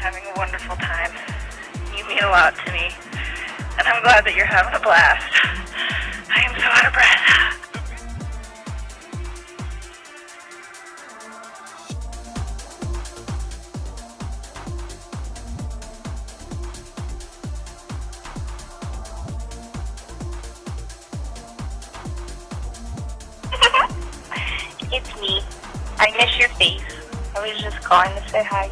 having a wonderful time. You mean a lot to me, and I'm glad that you're having a blast. I am so out of breath. It's me. I miss your face. I was just calling to say hi.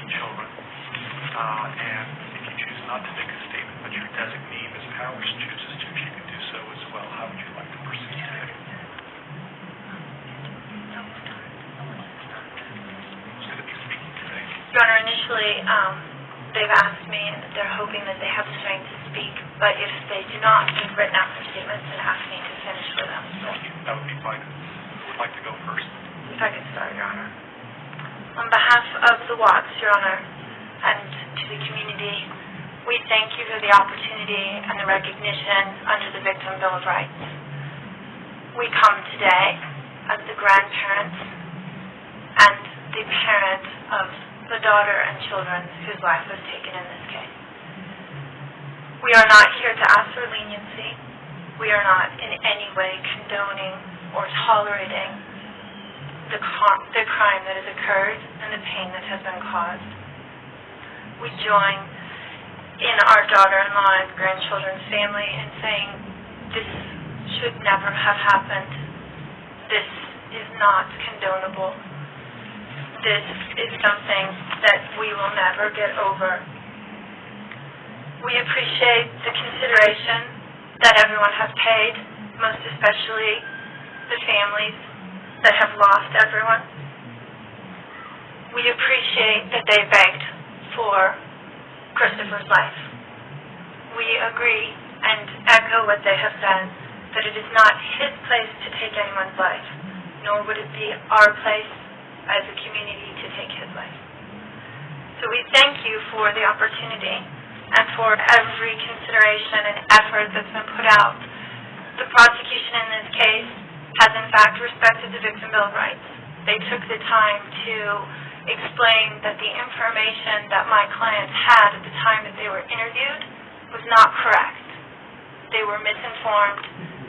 and children. And if you choose not to make a statement, but your designee, Ms. Powers, chooses to, she can do so as well. How would you like to proceed today? Who's going to be speaking today? Your Honor, initially, they've asked me and they're hoping that they have the strength to speak, but if they do not make written out their statements, then ask me to finish for them. That would be fine. Who would like to go first? If I could start, Your Honor. On behalf of the Watts, Your Honor, and to the community, we thank you for the opportunity and the recognition under the Victim Bill of Rights. We come today as the grandparents and the parent of the daughter and children whose life was taken in this case. We are not here to ask for leniency. We are not in any way condoning or tolerating the crime that has occurred and the pain that has been caused. We join in our daughter-in-law and grandchildren's family in saying this should never have happened. This is not condonable. This is something that we will never get over. We appreciate the consideration that everyone has paid, most especially the families that have lost everyone. We appreciate that they begged for Christopher's life. We agree and echo what they have said, that it is not his place to take anyone's life, nor would it be our place as a community to take his life. So we thank you for the opportunity and for every consideration and effort that's been put out. The prosecution in this case has in fact respected the Victim Bill of Rights. They took the time to explain that the information that my clients had at the time that they were interviewed was not correct. They were misinformed.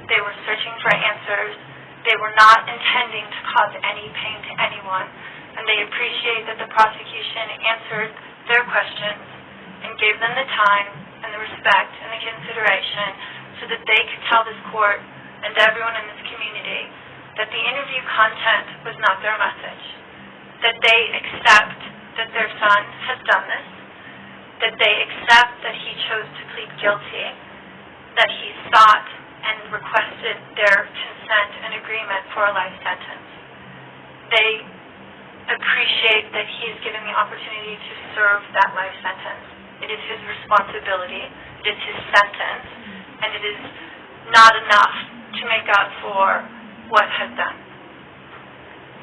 They were searching for answers. They were not intending to cause any pain to anyone, and they appreciate that the prosecution answered their questions and gave them the time and the respect and the consideration so that they could tell this court and everyone in this community that the interview content was not their message, that they accept that their son has done this, that they accept that he chose to plead guilty, that he sought and requested their consent and agreement for a life sentence. They appreciate that he is given the opportunity to serve that life sentence. It is his responsibility, it is his sentence, and it is not enough to make up for what has done.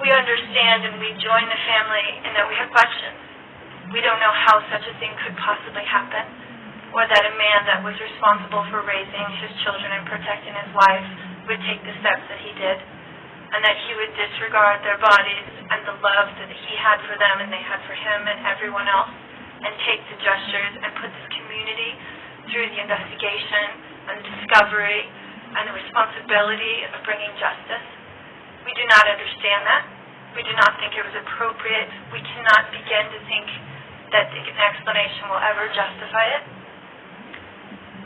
We understand and we join the family in that we have questions. We don't know how such a thing could possibly happen, or that a man that was responsible for raising his children and protecting his wife would take the steps that he did, and that he would disregard their bodies and the love that he had for them and they had for him and everyone else, and take the gestures and put this community through the investigation and the discovery and the responsibility of bringing justice. We do not understand that. We do not think it was appropriate. We cannot begin to think that an explanation will ever justify it.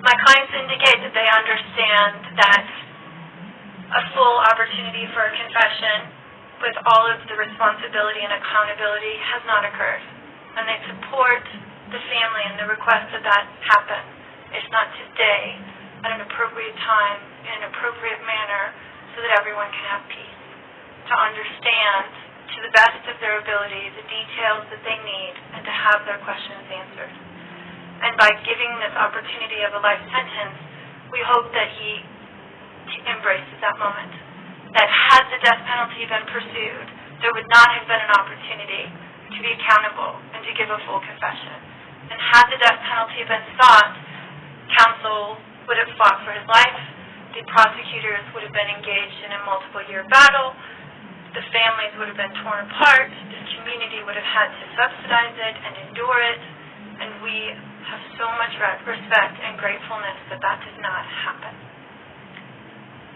My clients indicate that they understand that a full opportunity for a confession with all of the responsibility and accountability has not occurred, and they support the family in the request that that happen, if not today, at an appropriate time, in an appropriate manner, so that everyone can have peace, to understand to the best of their ability the details that they need and to have their questions answered. And by giving this opportunity of a life sentence, we hope that he embraces that moment. That had the death penalty been pursued, there would not have been an opportunity to be accountable and to give a full confession. And had the death penalty been sought, counsel would have fought for his life, the prosecutors would have been engaged in a multiple-year battle, the families would have been torn apart, this community would have had to subsidize it and endure it, and we have so much respect and gratefulness that that did not happen.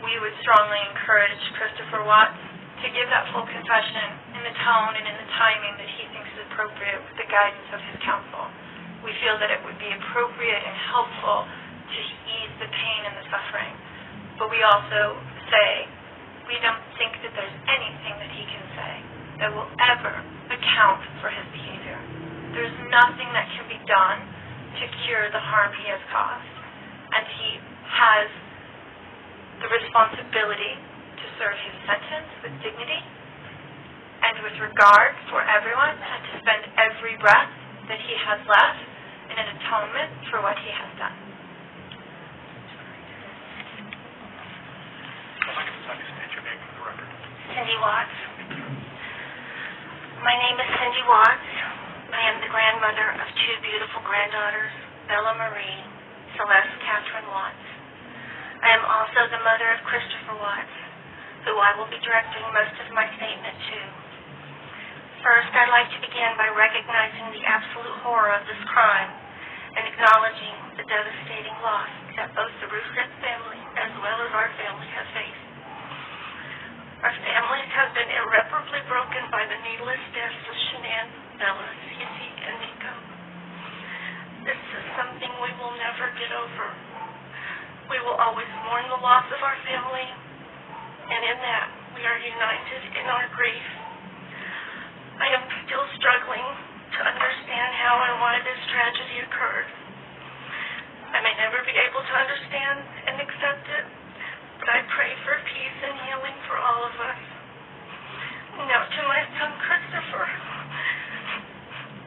We would strongly encourage Christopher Watts to give that full confession in the tone and in the timing that he thinks is appropriate with the guidance of his counsel. We feel that it would be appropriate and helpful to ease the pain and the suffering. But we also say we don't think that there's anything that he can say that will ever account for his behavior. There's nothing that can be done to cure the harm he has caused. And he has the responsibility to serve his sentence with dignity and with regard for everyone, and to spend every breath that he has left in an atonement for what he has done. I'd like to have you state your name for the record. Cindy Watts. My name is Cindy Watts. I am the grandmother of two beautiful granddaughters, Bella Marie, Celeste Catherine Watts. I am also the mother of Christopher Watts, who I will be directing most of my statement to. First, I'd like to begin by recognizing the absolute horror of this crime and acknowledging the devastating loss that both the Rousset family as well as our family have faced. Our families have been irreparably broken by the needless deaths of Shanann, Bella, Cece, and Nico. This is something we will never get over. We will always mourn the loss of our family, and in that we are united in our grief. I am still struggling to understand how and why this tragedy occurred. I may never be able to understand and accept it, but I pray for peace and healing for all of us. Now to my son Christopher.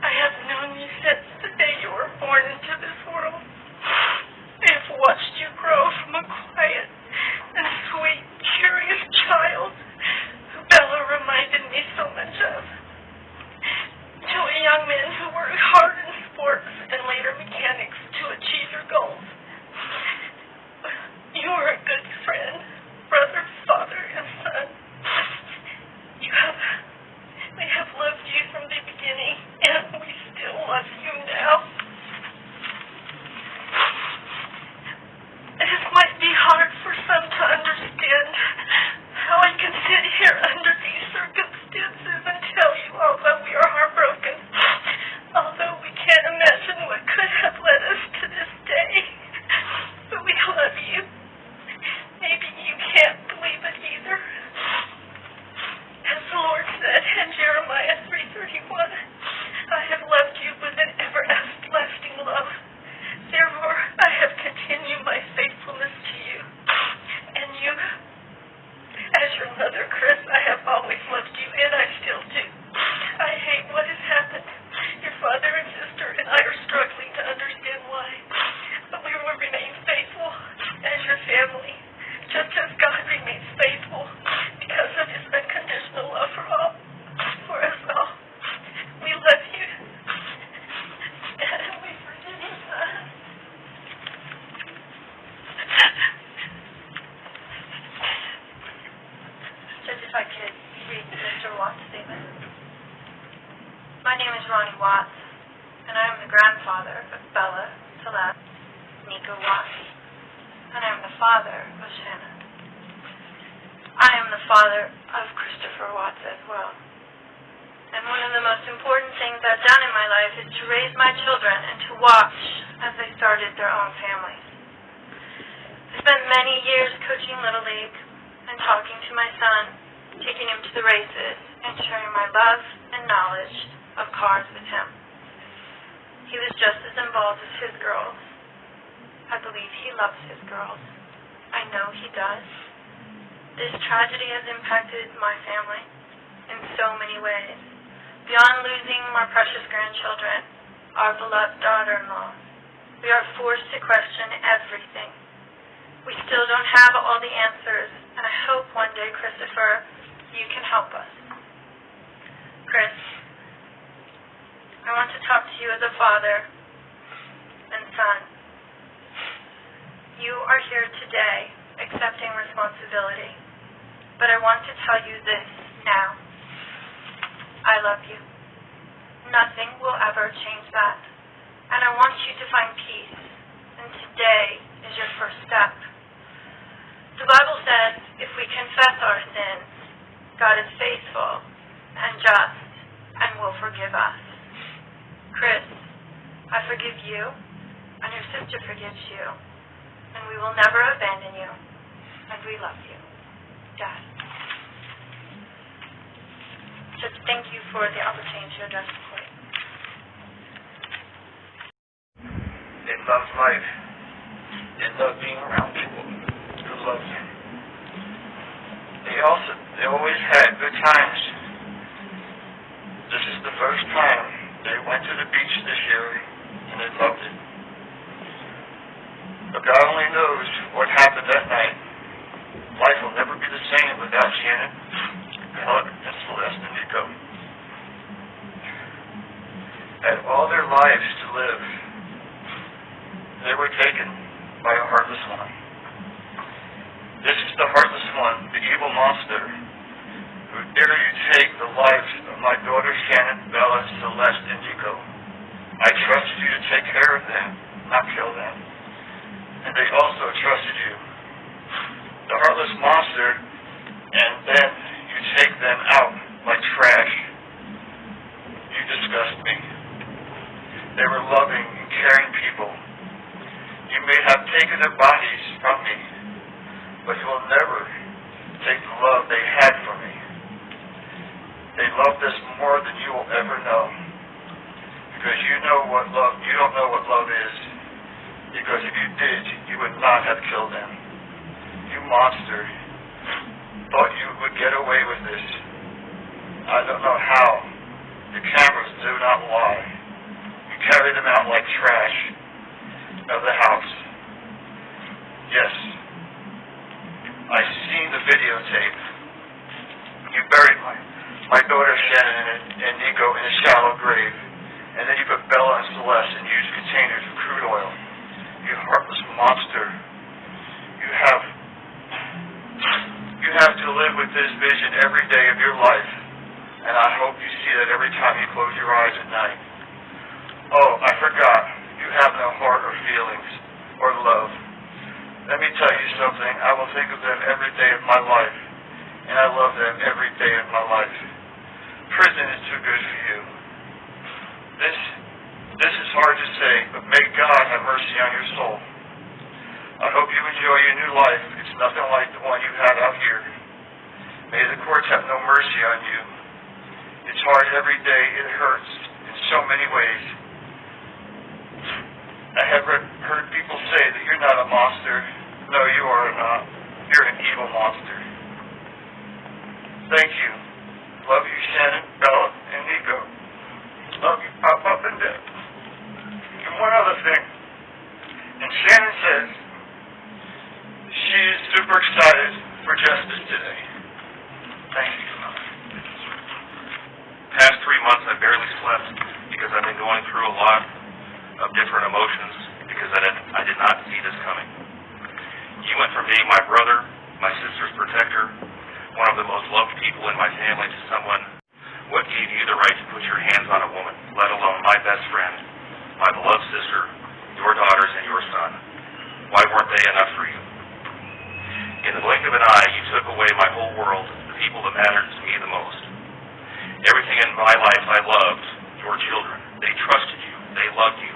I have known you since the day you were born into this world. I have watched you grow from a quiet and sweet, curious child who Bella reminded me so much of, to a young man who worked hard in sports and later mechanics to achieve your goals. You are a good friend, brother, father, and son. We have loved you from the beginning, and we still love you now. It might be hard for some to understand how I can sit here under these circumstances and tell you all that we are heartbroken, although we can't imagine what could have led us to this day. But we love you. Maybe you can't believe it either. As the Lord said in Jeremiah 3:31, I have loved you with an everlasting love. Therefore, I have continued my faithfulness to you. And you, as your mother, Chris, I have always loved you, and I still do. I hate what has happened. Your father and sister and I are struggling to understand why. But we will remain faithful as your family, just as God remains faithful because of his unconditional love for us all. We love you. And we forgive you, son. Just if I could read Mr. Watts' statement. My name is Ronnie Watts, and I am the grandfather of Bella, Celeste, Nico Watts, and I am the father of Shannon. I am the father of Christopher Watts as well. And one of the most important things I've done in my life is to raise my children and to watch as they started their own families. I spent many years coaching Little League and talking to my son, taking him to the races, and sharing my love and knowledge of cars with him. He was just as involved as his girls. I believe he loves his girls. I know he does. This tragedy has impacted my family in so many ways. Beyond losing my precious grandchildren, our beloved daughter-in-law, we are forced to question everything. We still don't have all the answers, and I hope one day, Christopher, you can help us. Chris, I want to talk to you as a father and son. You are here today accepting responsibility, but I want to tell you this now. I love you. Nothing will ever change that. And I want you to find peace. And today is your first step. The Bible says if we confess our sins, God is faithful and just and will forgive us. Chris, I forgive you, and your sister forgives you, and we will never abandon you, and we love you. Dad. Just thank you for the opportunity to address the court. loves life. They love being around people who love them. They always had good times. This is the first time they went to the beach this year, and they loved it. But God only knows what happened that night. Life will never be the same without Shannon, Elak, and Celeste, and Nico. Had all their lives to live, they were taken by a heartless one. This is the heartless one, the evil monster, who dare you take the lives of my daughters Shannon, Bella, Celeste, and Nico. I trusted you to take care of them, not kill them. And they also trusted you. The heartless monster, and then you take them out like trash. You disgust me. They were loving and caring people. You may have taken their bodies from me, but you will never take the love they had for me. They loved us more than you will ever know. Because you don't know what love is. Because if you did, you would not have killed them. You monster. Thought you would get away with this. I don't know how. The cameras do not lie. You carry them out like trash of the house. Yes. I've seen the videotape. You buried my daughter Shannon and Nico in a shallow grave. And then you put Bella and Celeste in used containers of crude oil. You heartless monster. You have to live with this vision every day of your life. And I hope you see that every time you close your eyes at night. Oh, I forgot. You have no heart or feelings or love. Let me tell you something. I will think of them every day of my life. And I love them every day of my life. Prison is too good for you. This is hard to say, but may God have mercy on your soul. I hope you enjoy your new life. It's nothing like the one you had out here. May the courts have no mercy on you. It's hard every day. It hurts in so many ways. I have heard people say that you're not a monster. No, you are not. You're an evil monster. Thank you. Love you, Shannon, Bella, and Nico. Love you, Pop and Dad. And one other thing. And Shannon says she is super excited for justice today. Thank you. Past 3 months I barely slept because I've been going through a lot of different emotions because I did not see this coming. You went from being my brother, my sister's protector, one of the most loved people in my family, to someone. What gave you the right to put your hands on a woman, let alone my best friend, my beloved sister, your daughters, and your son? Why weren't they enough for you? In the blink of an eye, you took away my whole world, the people that mattered to me the most. Everything in my life I loved, your children. They trusted you. They loved you.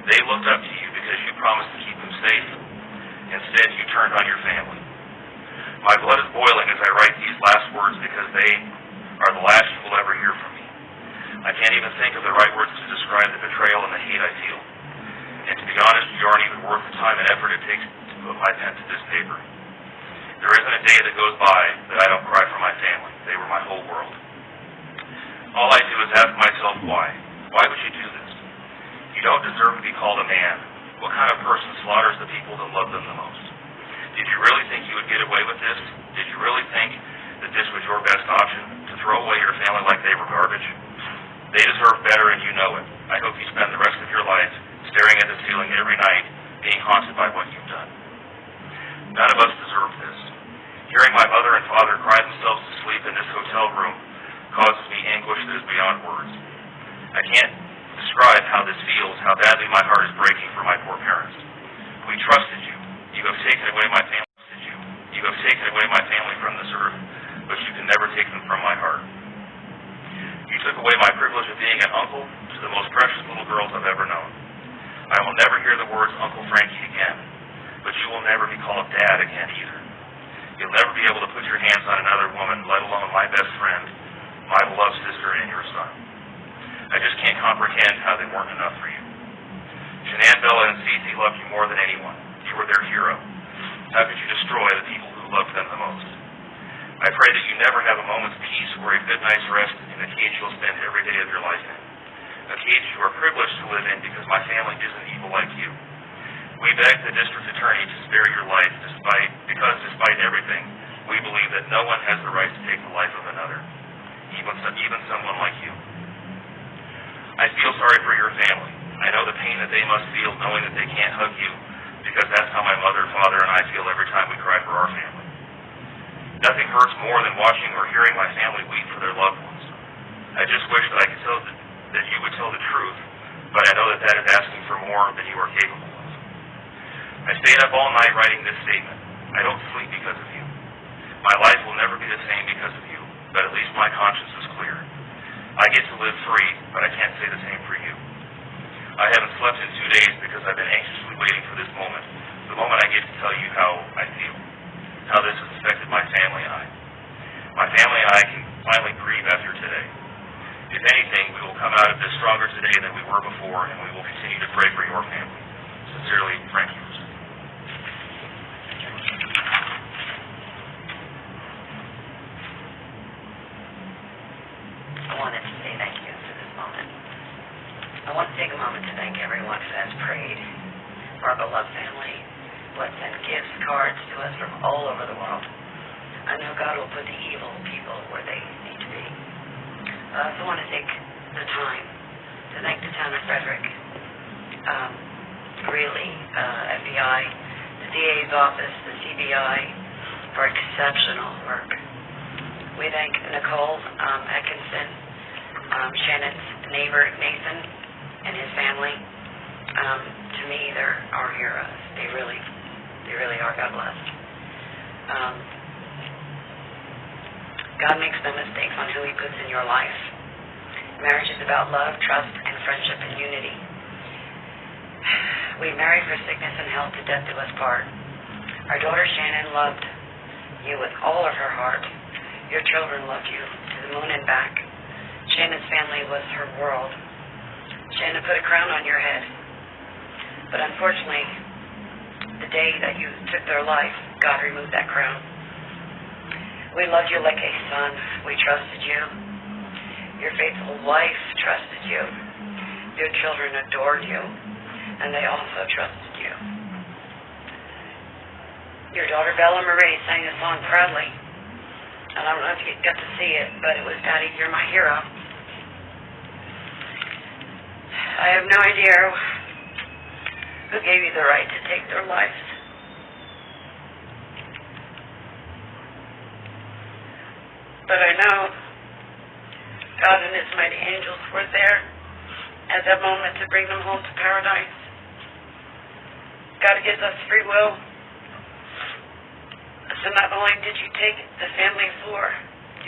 They looked up to you because you promised to keep them safe. Instead, you turned on your family. My blood is boiling as I write these last words because they are the last you will ever hear from me. I can't even think of the right words to describe the betrayal and the hate I feel. And to be honest, you aren't even worth the time and effort it takes to put my pen to this paper. There isn't a day that goes by that I don't cry for my family. They were my whole world. All I do is ask myself why. Why would you do this? You don't deserve to be called a man. What kind of person slaughters the people that love them the most? Did you really think you would get away with this? Did you really think that this was your best option, to throw away your family like they were garbage? They deserve better, and you know it. I hope you spend the rest of your life staring at the ceiling every night, being haunted by what you've done. None of us deserve this. Hearing my mother and father cry themselves to sleep in this hotel room causes me anguish that is beyond words. I can't describe how this feels, how badly my heart is breaking for my poor parents. We trusted you. You have taken away my family. You have taken away my family from this earth, but you can never take them from my heart. You took away my privilege of being an uncle to the most precious little girls I've ever known. I will never hear the words Uncle Frankie again, but you will never be called Dad again either. You'll never be able to put your hands on another woman, let alone my best friend, my beloved sister, and your son. I just can't comprehend how they weren't enough for you. Shanann, Bella, and Cece loved you more than anyone. You were their hero. How could you destroy the people who loved them the most? I pray that you never have a moment's peace or a good night's rest in the cage you'll spend every day of your life in. A cage you are privileged to live in because my family isn't evil like you. We beg the district attorney to spare your life because despite everything, we believe that no one has the right to take the life of another, even someone like you. I feel sorry for your family. I know the pain that they must feel knowing that they can't hug you, because that's how my mother, father, and I feel every time we cry for our family. Nothing hurts more than watching or hearing my family weep for their loved ones. I just wish that I could tell that you would tell the truth, but I know that that is asking for more than you are capable of. I stayed up all night writing this statement. I don't sleep because of you. My life will never be the same because of you, but at least my conscience is clear. I get to live free, but I can't say the same for you. I haven't slept in 2 days because I've been anxiously waiting for this moment, the moment I get to tell you how I feel, how this has affected my family and I. My family and I can finally grieve after today. If anything, we will come out of this stronger today than we were before, and we will continue to pray for your family. Sincerely, Frank Hughes. I wanted to say thank you for this moment. I want to take a moment to thank everyone who has prayed for our beloved family, who has sent gifts, cards to us from all over the world. I know God will put the evil people where they need to be. I also want to take the time to thank the town of Frederick, FBI, the DA's office, the CBI, for exceptional work. We thank Nicole Atkinson, Shannon's neighbor, Nathan, and his family. To me, they're our heroes. They really are. God bless. God makes no mistakes on who He puts in your life. Marriage is about love, trust, and friendship and unity. We married for sickness and health, to death do us part. Our daughter Shannon loved you with all of her heart. Your children loved you to the moon and back. Shannon's family was her world. Shannon put a crown on your head. But unfortunately, the day that you took their life, God removed that crown. We loved you like a son. We trusted you. Your faithful wife trusted you. Your children adored you, and they also trusted you. Your daughter Bella Marie sang a song proudly. And I don't know if you got to see it, but it was Daddy, You're My Hero. I have no idea who gave you the right to take their lives. But I know God and His mighty angels were there at that moment to bring them home to paradise. God gives us free will. So not only did you take the family for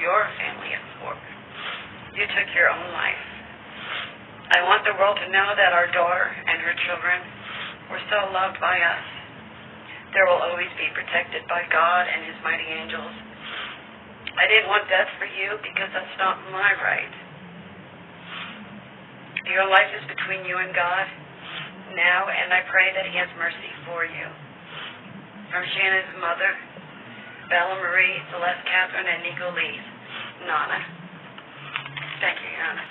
your family at for, you took your own life. I want the world to know that our daughter and her children were so loved by us. They will always be protected by God and His mighty angels. I didn't want death for you because that's not my right. Your life is between you and God now, and I pray that He has mercy for you. From Shannon's mother, Bella Marie, Celeste Catherine, and Nico Lee, Nana. Thank you, Your Honor.